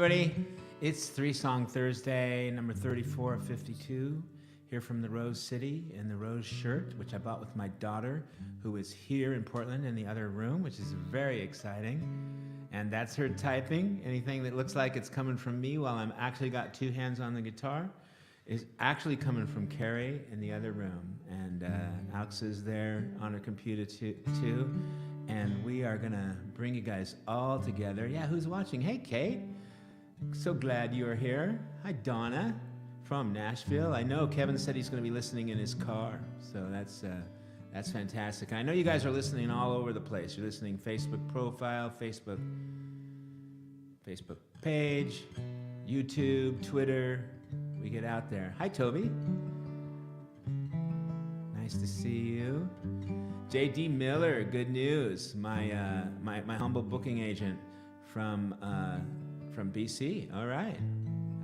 everybody. It's Three Song Thursday, number 34 of 52, here from the Rose City in the Rose shirt, which I bought with my daughter, who is here in Portland in the other room, which is very exciting. And that's her typing. Anything that looks like it's coming from me while I'm actually got two hands on the guitar is actually coming from Carrie in the other room. And Alex is there on her computer too. And we are gonna bring you guys all together. Yeah, who's watching? Hey, Kate. So glad you are here. Hi, Donna from Nashville. I know Kevin said he's gonna be listening in his car. So that's fantastic. I know you guys are listening all over the place. You're listening Facebook profile, Facebook page, YouTube, Twitter. We get out there. Hi, Toby. Nice to see you. J.D. Miller, good news. My humble booking agent from BC. All right.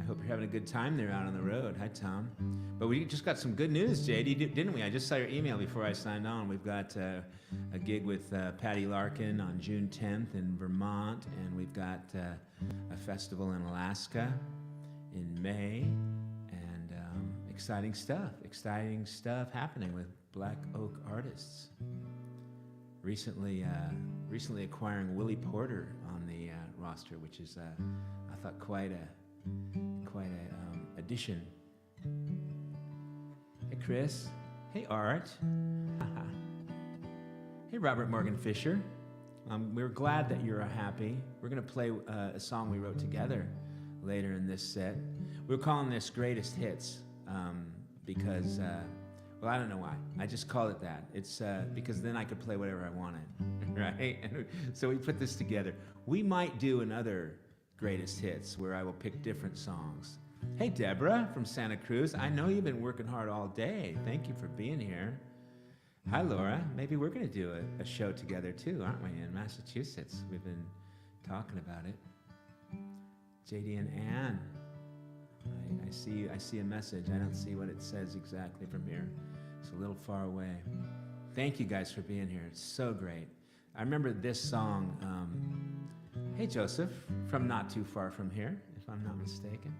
I hope you're having a good time there out on the road. Hi, Tom. But we just got some good news, JD, didn't we? I just saw your email before I signed on. We've got a gig with Patty Larkin on June 10th in Vermont, and we've got a festival in Alaska in May, and exciting stuff happening with Black Oak artists. Recently acquiring Willie Porter on the roster, which is I thought quite a addition. Hey Chris. Hey Art. Hey Robert Morgan Fisher. We're glad that you're happy. We're gonna play a song we wrote together later in this set. We're calling this Greatest Hits because well, I don't know why. I just called it that. It's because then I could play whatever I wanted, right? And so we put this together. We might do another Greatest Hits where I will pick different songs. Hey, Deborah from Santa Cruz. I know you've been working hard all day. Thank you for being here. Hi, Laura. Maybe we're going to do a show together too, aren't we, in Massachusetts? We've been talking about it. JD and Ann. I see a message. I don't see what it says exactly from here. It's a little far away. Thank you guys for being here. It's so great. I remember this song, hey Joseph, from not too far from here, if I'm not mistaken.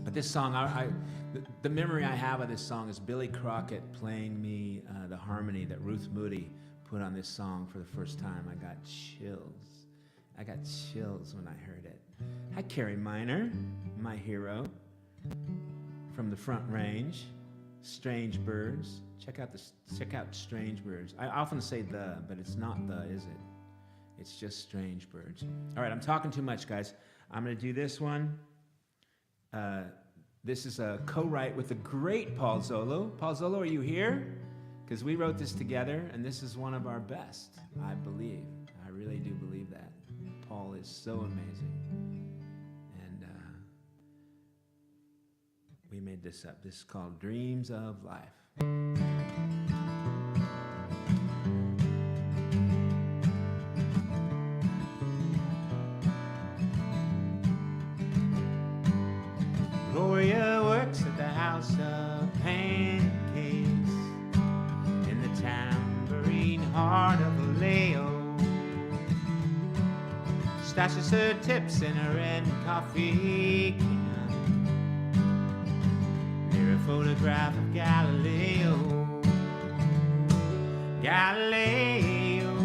But this song, the memory I have of this song is Billy Crockett playing me the harmony that Ruth Moody put on this song for the first time. I got chills when I heard it. Hi, Carrie Miner, my hero from the Front Range. Strange Birds. Check out Strange Birds. I often say the, but it's not the, is it? It's just Strange Birds. All right, I'm talking too much, guys. I'm going to do this one. This is a co-write with the great Paul Zolo. Paul Zolo, are you here? Because we wrote this together, and this is one of our best, I believe. I really do believe that. Paul is so amazing. And we made this up. This is called Dreams of Life. Gloria works at the House of Pancakes in the tambourine heart of Vallejo. Stashes her tips in a red coffee can near a photograph of Galileo. Galileo,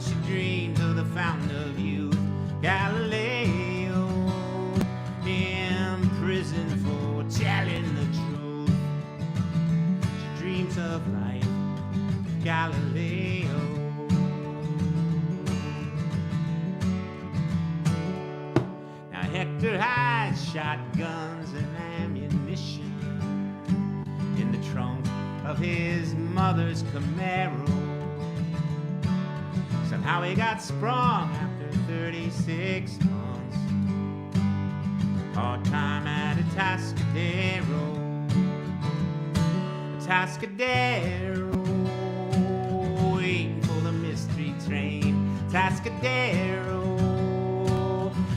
she dreams of the fountain of youth. Galileo, imprisoned for telling the truth. She dreams of life. Galileo. Hector hides shotguns and ammunition in the trunk of his mother's Camaro. Somehow he got sprung after 36 months. Hard time at Atascadero. Atascadero, waiting for the mystery train. Atascadero,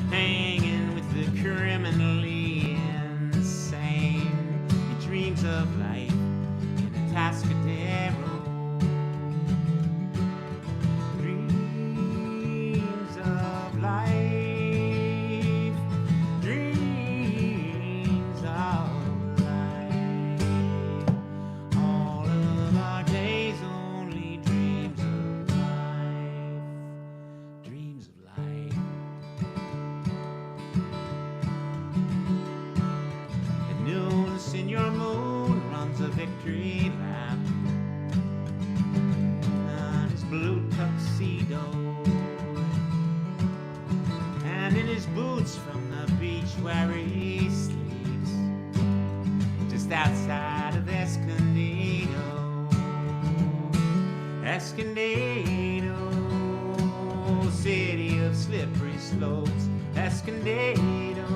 hanging with the criminally insane. He dreams of life in Atascadero. Dreams of tree lap, on his blue tuxedo, and in his boots from the beach where he sleeps, just outside of Escondido. Escondido, city of slippery slopes. Escondido,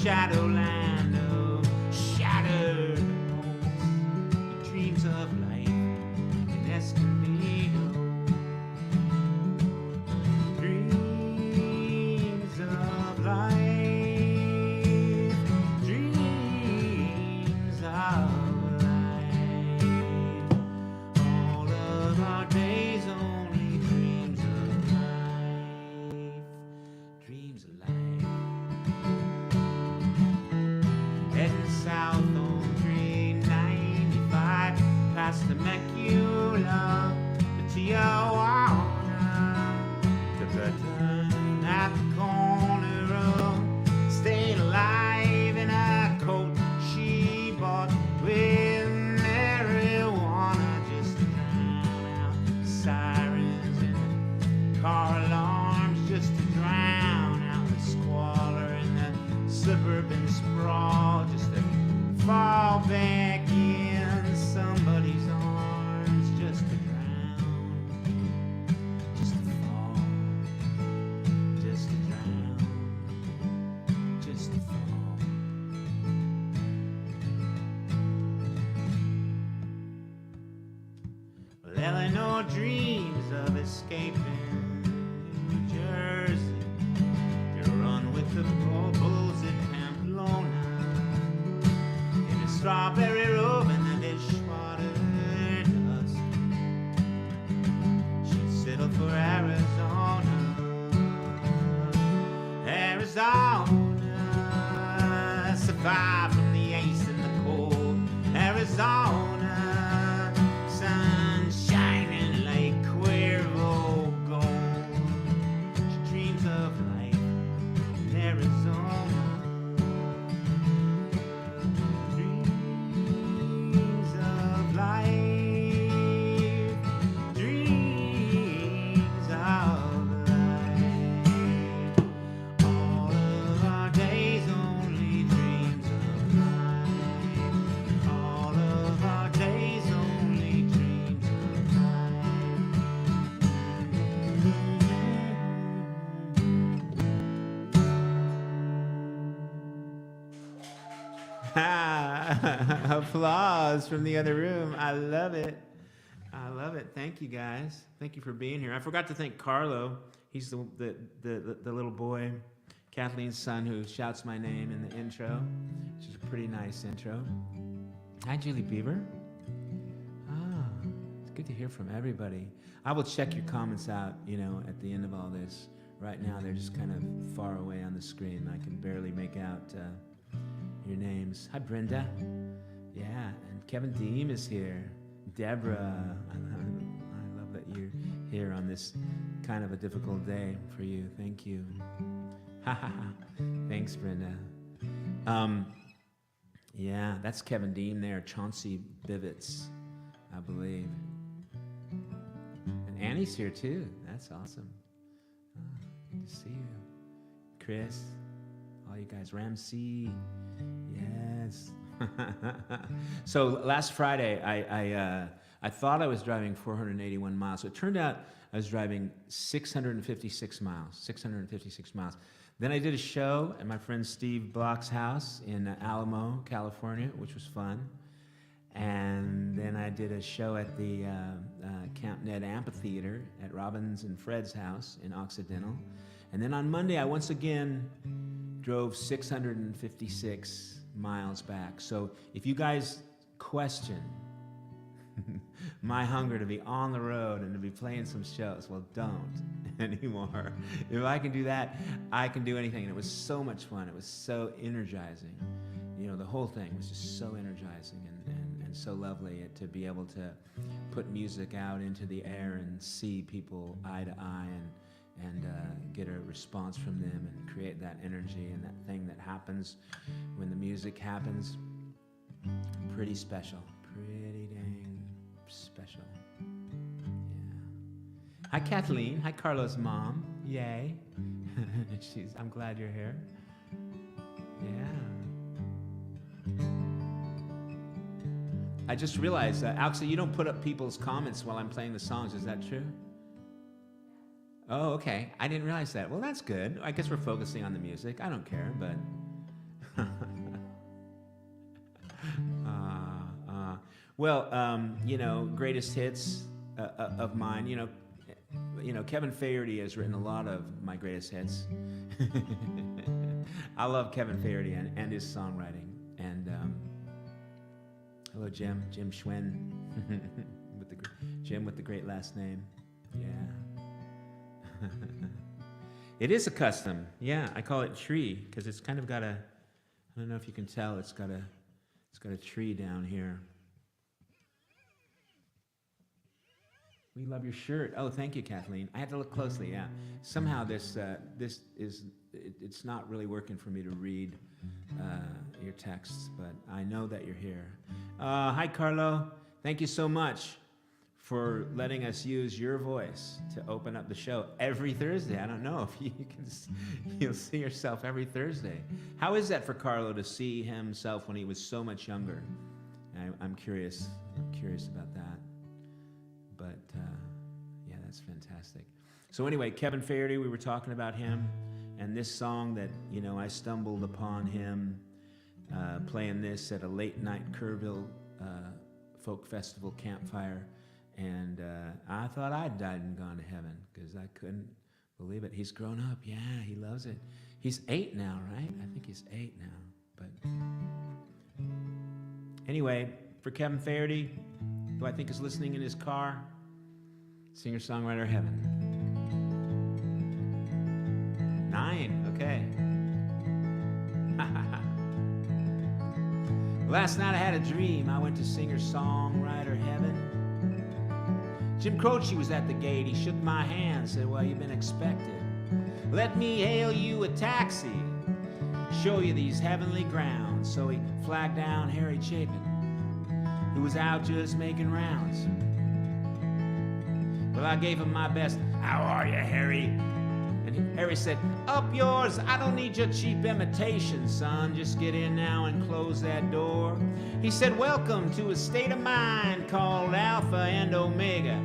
shadowland of shattered hopes. He dreams of life in Escondido. Dreams of life. Dreams of life. All of our days only dreams of life. Dreams of life. Heading south on 395, past Temecula to Tijuana. Took a turn at the corner of Staying Alive in a coat she bought with marijuana, just to drown out sirens and car alarms, just to drown out the squalor and the suburban sprawl, just to fall back in somebody's arms, just to drown, just to fall, just to drown, just to fall. Well, Eleanor dreams of escaping New Jersey to run with the bulls at Pamplona, in a strawberry robe and the dishwater dust. She'd settle for Arizona, Arizona, survive from the ice and the cold. Arizona, sun shining like Cuervo gold. She dreams of life in Arizona. Dreams of life. Dreams of life. All of our days only dreams of life. All of our days only dreams of life. Applause from the other room. I love it. I love it. Thank you, guys. Thank you for being here. I forgot to thank Carlo. He's the little boy, Kathleen's son, who shouts my name in the intro, which is a pretty nice intro. Hi, Julie Bieber. Ah, it's good to hear from everybody. I will check your comments out, at the end of all this. Right now, they're just kind of far away on the screen. I can barely make out your names. Hi, Brenda. Yeah, and Kevin Deem is here. Deborah, I love that you're here on this kind of a difficult day for you. Thank you. Thanks, Brenda. Yeah, that's Kevin Deem there. Chauncey Bivets, I believe. And Annie's here too. That's awesome. Good to see you. Chris, all you guys. Ramsey, yes. So last Friday, I thought I was driving 481 miles. So it turned out I was driving 656 miles. 656 miles. Then I did a show at my friend Steve Block's house in Alamo, California, which was fun. And then I did a show at the Camp Ned Amphitheater at Robbins and Fred's house in Occidental. And then on Monday, I once again drove 656 miles back. So if you guys question my hunger to be on the road and to be playing some shows, well, don't anymore. If I can do that, I can do anything. And it was so much fun. It was so energizing. The whole thing was just so energizing and so lovely to be able to put music out into the air and see people eye to eye and get a response from them and create that energy and that thing that happens when the music happens. Pretty special. Pretty dang special. Yeah. Hi, Kathleen. Hi, Carlo's mom. Yay. I'm glad you're here. Yeah. I just realized that, actually, you don't put up people's comments while I'm playing the songs. Is that true? Oh, okay. I didn't realize that. Well, that's good. I guess we're focusing on the music. I don't care, but... greatest hits of mine. Kevin Faherty has written a lot of my greatest hits. I love Kevin Faherty and his songwriting. And hello, Jim Schwinn, Jim with the great last name. Yeah. It is a custom. Yeah, I call it tree because it's kind of got a. I don't know if you can tell. It's got a tree down here. We love your shirt. Oh, thank you, Kathleen. I had to look closely. Yeah. Somehow this is it's not really working for me to read your texts, but I know that you're here. Hi, Carlo. Thank you so much for letting us use your voice to open up the show every Thursday. I don't know if you'll see yourself every Thursday. How is that for Carlo to see himself when he was so much younger? I'm curious. I'm curious about that. But yeah, that's fantastic. So anyway, Kevin Faherty, we were talking about him, and this song that I stumbled upon him playing this at a late night Kerrville folk festival campfire, and I thought I'd died and gone to heaven because I couldn't believe it. He's grown up. Yeah, he loves it. He's 8 now, right? I think he's 8 now. But anyway, for Kevin Faherty, who I think is listening in his car, singer-songwriter heaven. 9, okay. Last night I had a dream. I went to singer-songwriter heaven. Jim Croce was at the gate. He shook my hand, said, well, you've been expected. Let me hail you a taxi, show you these heavenly grounds. So he flagged down Harry Chapin, who was out just making rounds. Well, I gave him my best, how are you, Harry? And Harry said, up yours, I don't need your cheap imitation, son. Just get in now and close that door. He said, welcome to a state of mind called Alpha and Omega,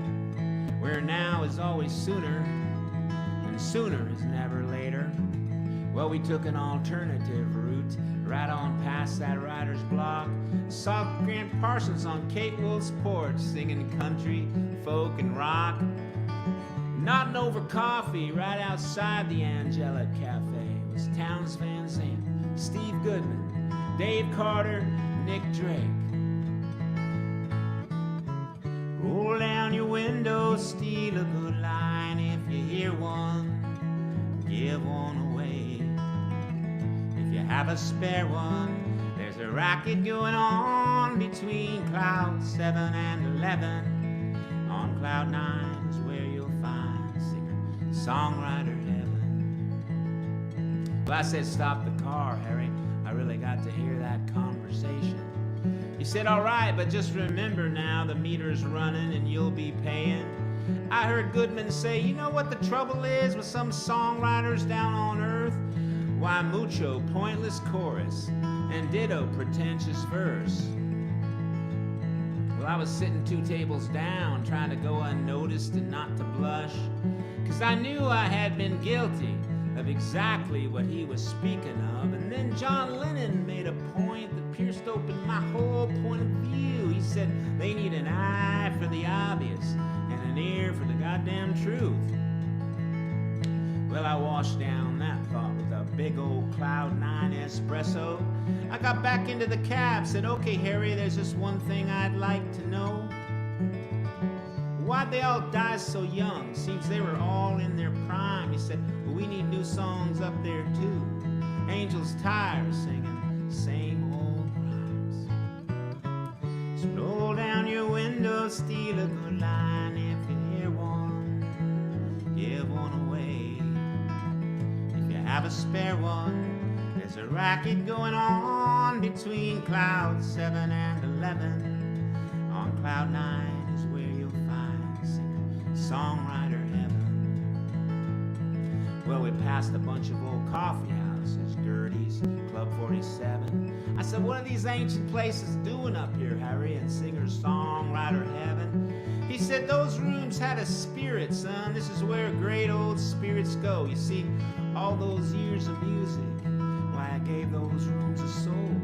where now is always sooner, and sooner is never later. Well, we took an alternative route, right on past that writer's block. Saw Grant Parsons on Kate Wolf's porch, singing country, folk, and rock. Nodding over coffee right outside the Angelic Cafe was Townes Van Zandt, Steve Goodman, Dave Carter, Nick Drake. Roll down your window, steal a good line. If you hear one, give one away. If you have a spare one, there's a racket going on between cloud 7 and 11. On cloud 9 is where you'll find singer-songwriter heaven. Well, I said, stop the car, Harry. I really got to hear that conversation. He said, all right, but just remember now the meter's running and you'll be paying. I heard Goodman say, you know what the trouble is with some songwriters down on earth? Why, mucho pointless chorus and ditto pretentious verse. Well, I was sitting 2 tables down, trying to go unnoticed and not to blush, 'cause I knew I had been guilty of exactly what he was speaking of. And then John Lennon made a point that pierced open my whole point of view. He said, they need an eye for the obvious and an ear for the goddamn truth. Well, I washed down that thought with a big old Cloud 9 espresso. I got back into the cab, said, okay, Harry, there's just one thing I'd like to know. Why'd they all die so young? Seems they were all in their prime. He said, well, we need new songs up there too. Angels tired of singing same old rhymes. So roll down your window, steal a good line. If you hear one, give one away. If you have a spare one, There's a racket going on between cloud 7 and 11. On cloud 9 is where you'll find singer-songwriter heaven. Well, we passed a bunch of old coffee houses, Gertie's, Club 47. I said, what are these ancient places doing up here, Harry, in singer-songwriter heaven? He said, those rooms had a spirit, son. This is where great old spirits go. You see, all those years of music, why, I gave those rooms a soul.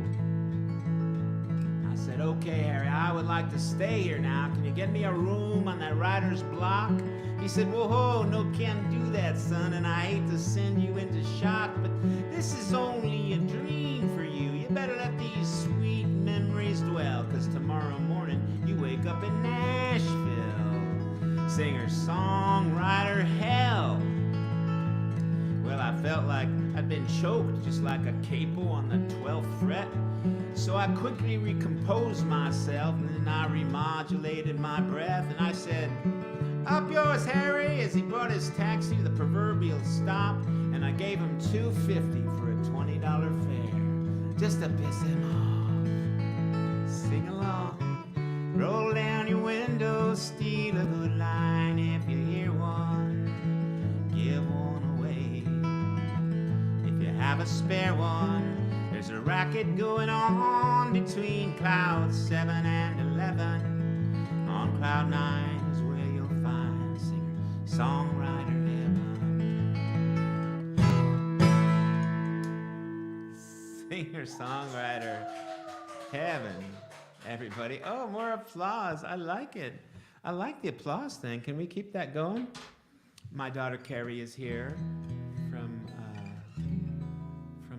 I said, okay, Harry, I would like to stay here now. Can you get me a room on that writer's block? He said, whoa, no, can't do that, son, and I hate to send you into shock, but this is only a dream for you. You better let these sweet memories dwell, 'cause tomorrow morning you wake up in Nashville. Singer-songwriter hell. Well, I felt like I'd been choked, just like a capo on the 12th fret. So I quickly recomposed myself, and then I remodulated my breath, and I said, up yours, Harry, as he brought his taxi to the proverbial stop, and I gave him $2.50 for a $20 fare, just to piss him off. Sing along, roll down your window, steal a good line. If you hear one, give one away. If you have a spare one, there's a racket going on between cloud 7 and 11. On cloud 9 is where you'll find singer-songwriter heaven. Singer-songwriter heaven, everybody. Oh, more applause. I like it. I like the applause thing. Can we keep that going? My daughter Carrie is here from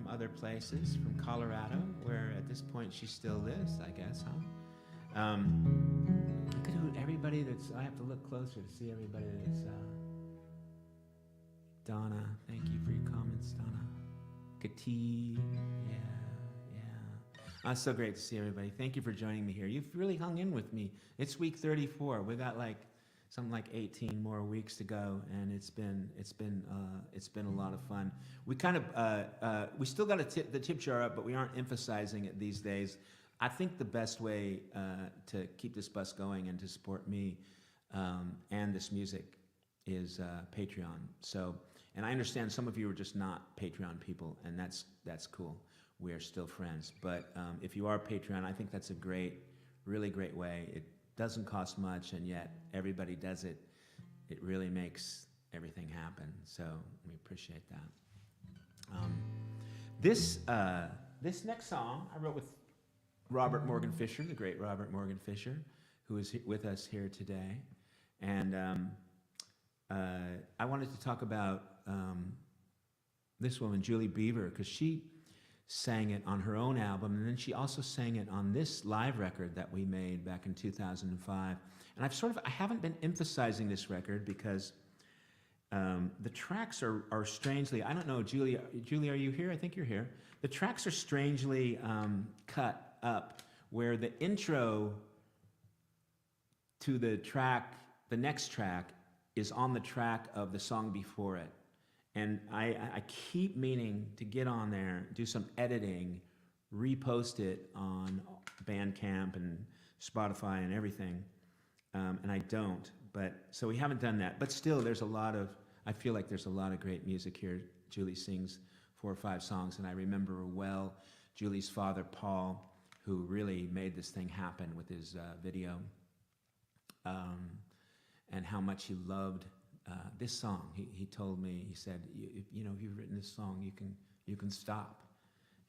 other places, from Colorado, where at this point she still lives, I guess, huh? Look at everybody that's, I have to look closer to see everybody that's, Donna, thank you for your comments, Donna. Kati, yeah. It's so great to see everybody. Thank you for joining me here. You've really hung in with me. It's week 34. We got like something like 18 more weeks to go, and it's been a lot of fun. We kind of we still got the tip jar up, but we aren't emphasizing it these days. I think the best way to keep this bus going and to support me and this music is Patreon. So, and I understand some of you are just not Patreon people, and that's cool. We are still friends. But if you are Patreon, I think that's a really great way. It doesn't cost much, and yet everybody does it. It really makes everything happen. So we appreciate that. This next song I wrote with Robert Morgan Fisher, the great Robert Morgan Fisher, who is with us here today. And I wanted to talk about this woman, Julie Beaver, because she sang it on her own album, and then she also sang it on this live record that we made back in 2005. And I haven't been emphasizing this record because the tracks are strangely, I don't know, Julie, are you here? I think you're here. The tracks are strangely cut up, where the intro to the next track is on the track of the song before it. And I keep meaning to get on there, do some editing, repost it on Bandcamp and Spotify and everything, and I don't. So we haven't done that. But still, I feel like there's a lot of great music here. Julie sings 4 or 5 songs, and I remember well Julie's father, Paul, who really made this thing happen with his video, and how much he loved this song. He told me, he said, if you've written this song, you can stop.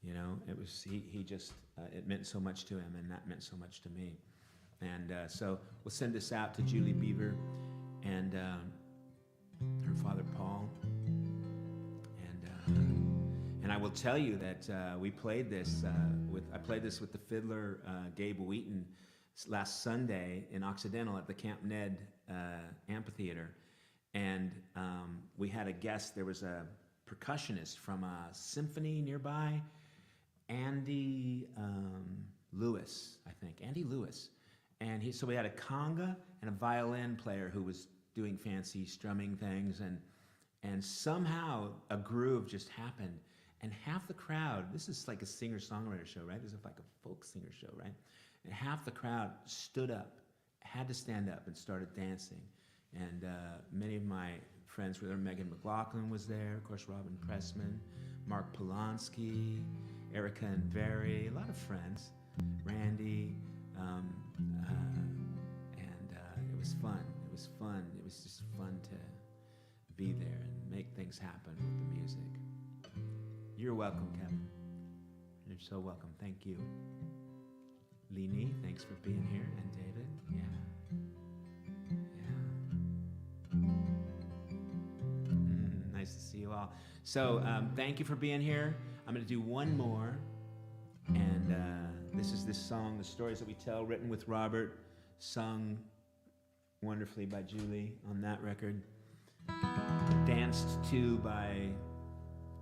It was he just it meant so much to him, and that meant so much to me. And so we'll send this out to Julie Beaver and her father Paul. And I will tell you that we played this I played this with the fiddler Gabe Wheaton last Sunday in Occidental at the Camp Ned amphitheater. And we had a guest. There was a percussionist from a symphony nearby, Andy Lewis, I think. Andy Lewis. And so we had a conga and a violin player who was doing fancy strumming things, and somehow a groove just happened. And half the crowd, this is like a singer-songwriter show, right? This is like a folk singer show, right? And half the crowd stood up, had to stand up and started dancing. And many of my friends were there. Megan McLaughlin was there, of course, Robin Pressman, Mark Polanski, Erica and Very, a lot of friends, Randy, and it was fun. It was fun. It was just fun to be there and make things happen with the music. You're welcome, Kevin. You're so welcome. Thank you. Lini, thanks for being here. And David, nice to see you all. So thank you for being here. I'm going to do one more. And this is this song, The Stories That We Tell, written with Robert, sung wonderfully by Julie on that record, danced to by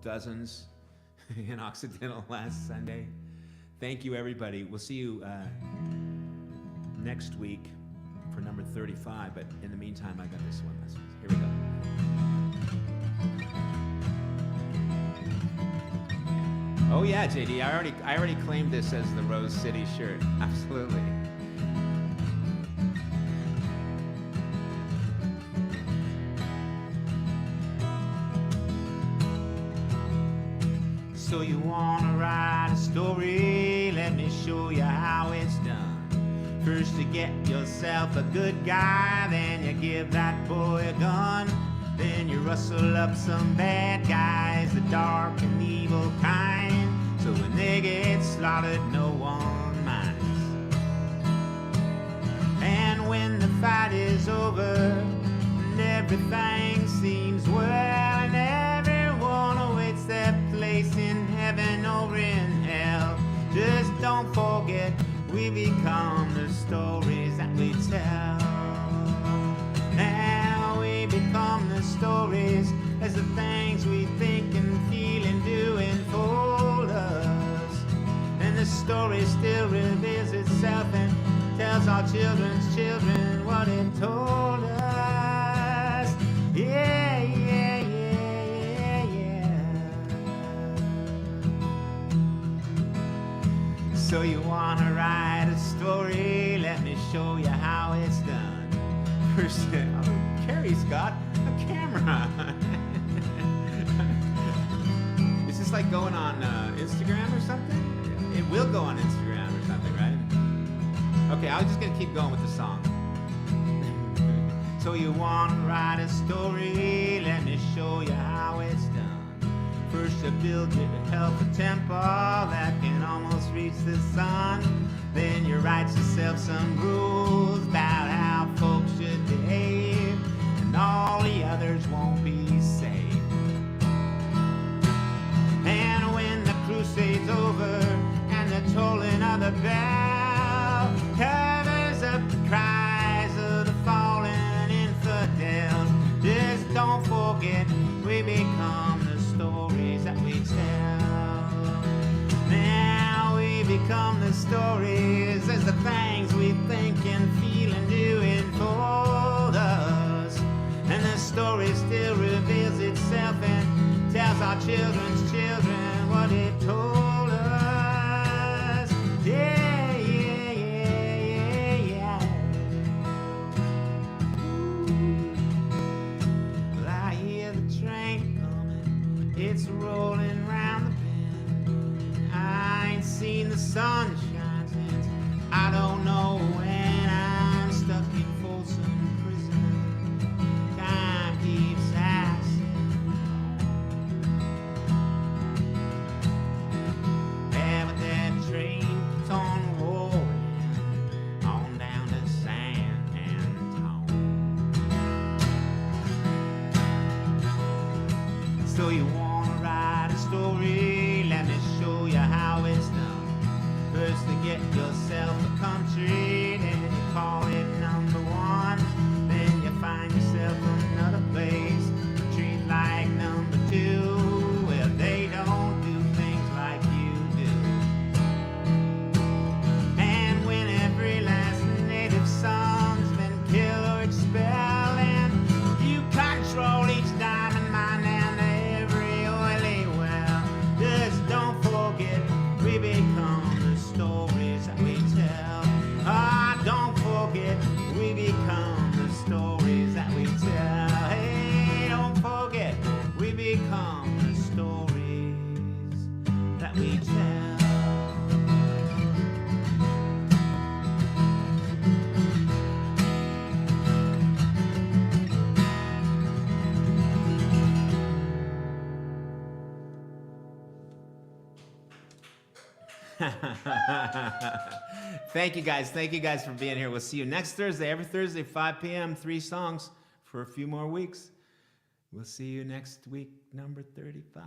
dozens in Occidental last Sunday. Thank you, everybody. We'll see you next week for number 35, but in the meantime, I got this one. Here we go. Oh yeah, JD, I already claimed this as the Rose City shirt. Absolutely. So you wanna write a story? Let me show you how it's done. First you get yourself a good guy, then you give that boy a gun. Then you rustle up some bad guys, the dark and evil kind. So when they get slaughtered, no one minds. And when the fight is over and everything seems well, and everyone awaits their place in heaven or in hell, just don't forget we become the stories that we tell. Now we become the stories as the things we think and feel and do unfold us. And the story still reveals itself and tells our children's children what it told us. Yeah, yeah, yeah, yeah, yeah. So you wanna write a story? Let me show you how it's done. First, Carrie's got a camera. Is this like going on Instagram or something? It will go on Instagram or something, right? Okay, I'm just gonna keep going with the song. So you wanna write a story? Let me show you how it's done. First you build yourself a temple that can almost reach the sun. Then you write yourself some rules about how folks should behave, and all the others won't be saved. And when the crusade's over and the tolling of the bell covers up the cries of the fallen infidels, just don't forget we become the stories that we tell. Now we become the stories as the things we think and feel and do unfold us. And the story still reveals itself and tells our children's children what it told us. Yeah, yeah, yeah, yeah, yeah. Well, I hear the train coming, it's rolling round the bend. I ain't seen the sunshine since I don't know when. I'm stuck in Folsom Prison. Time keeps passing on. Yeah, but that train keeps on rolling on down to San Antonio. So you wanna write a story? Let me show you how it's done. First Thank you guys. Thank you guys for being here. We'll see you next Thursday. Every Thursday, 5 p.m., 3 songs for a few more weeks. We'll see you next week, number 35.